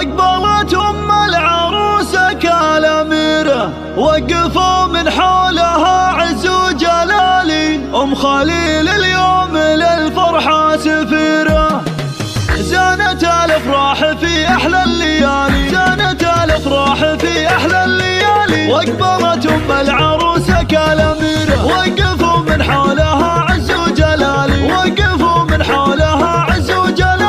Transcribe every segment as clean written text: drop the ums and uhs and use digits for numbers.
واقبلت العروسة كالأميرة، وقفوا من حولها عز وجلالي. خليل اليوم للفرحة سفيرة، زانت الافراح في احلى الليالي، زانت الافراح في احلى الليالي. واقبلت العروسة كالأميرة، وقفوا من حولها عز وجلالي، وقفوا من حولها عز وجلالي.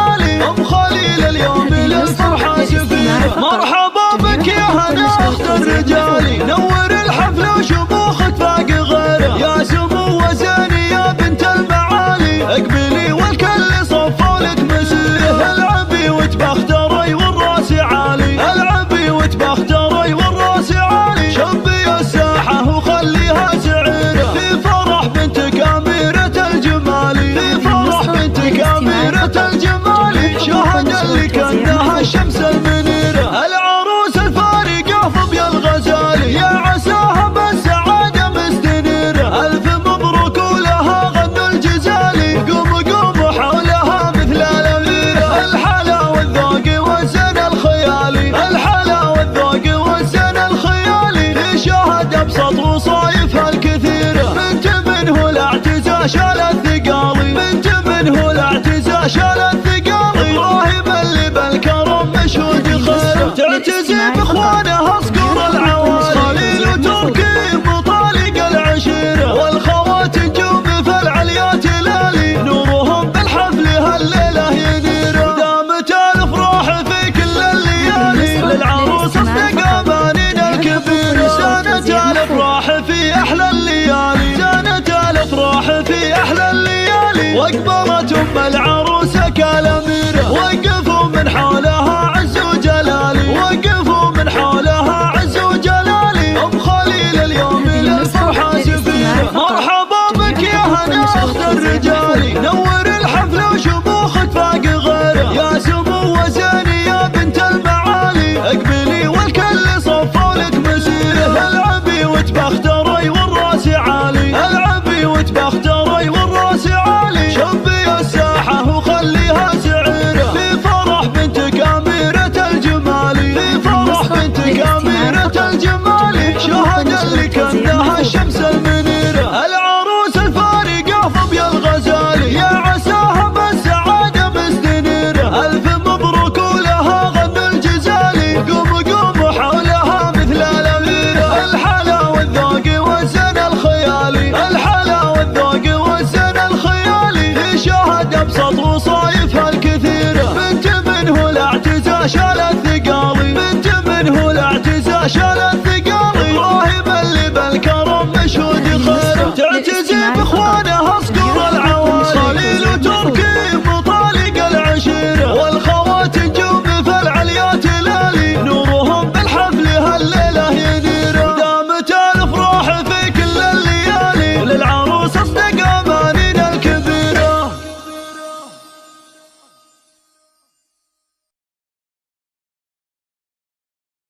خليل اليوم للفرحة سفيرة، مرحبا بك يا هنا اخت الرجال، نور الحفل وشموخك فاق غيره. يا سمو وزيني يا بنت المعالي، اقبلي والكل صفوا لك مسيره. العبي وتبختري والراس عالي، العبي وتبختري والراس عالي. شبي الساحة وخليها سعيرة، في فرح بنتك أميرة الجمال، في فرح بنتك أميرة الجمال. شهد لك أنها الشمس المنيرة، العروس الفارقة فضي الغزالي. يا عساها بالسعادة مستنيرة، ألف مبروك ولها غنوا الجزالي. قوموا قوموا حولها مثل الأميرة، الحلا والذوق والزين الخيالي، الحلا والذوق والزين الخيالي. في شهد أبسط وصايفها الكثيرة، بنت منه الاعتزاز شال الثقالي، بنت منه الاعتزاز شال الثقالي. ابراهيم اللي بالكرم مشهود خيره، تعتزي باخوانها اصقر العوالي. خليل وتركي مطالق العشيره، والخوات نجوم في العليات لالي. نورهم بالحفل هالليله ينيره، دامت الافراح في كل الليالي. للعروس اصدق امانين الكبيره، زانت الافراح في احلى الليالي، زانت الافراح في احلى الليالي. واقبلت العروسه كالأميرة، وقفوا من حولها عز وجلالي، وقفوا من حولها عز وجلالي. خليل اليوم للفرحة سفيرة، مرحبا بك يا هنا اخت الرجال، نور الحفل وشموخك فاق غيره. يا سمو وزيني يا بنت المعالي، اقبلي والكل صفوا لك مسيره. العبي وتبختري والراس عالي، العبي وتبختري والراس عالي. شبي الساحة وخليها سعيرة، في فرح بنتك أميرة الجمال، في فرح بنتك أميرة الجمال. شهد لك أنها الشمس المنيرة، العروس الفارقة فضي الغزالي. يا عساها بالسعادة مستنيرة، ألف مبروك ولها غنوا الجزالي. قوموا قوموا حولها مثل الأميرة، الحلا والذوق والزين الخيالي، الحلا والذوق والزين الخيالي. في شهد أبسط وصايفها الكثيرة، بنت منه الاعتزاز شال الثقالي، بنت منه الاعتزاز شال الثقالي.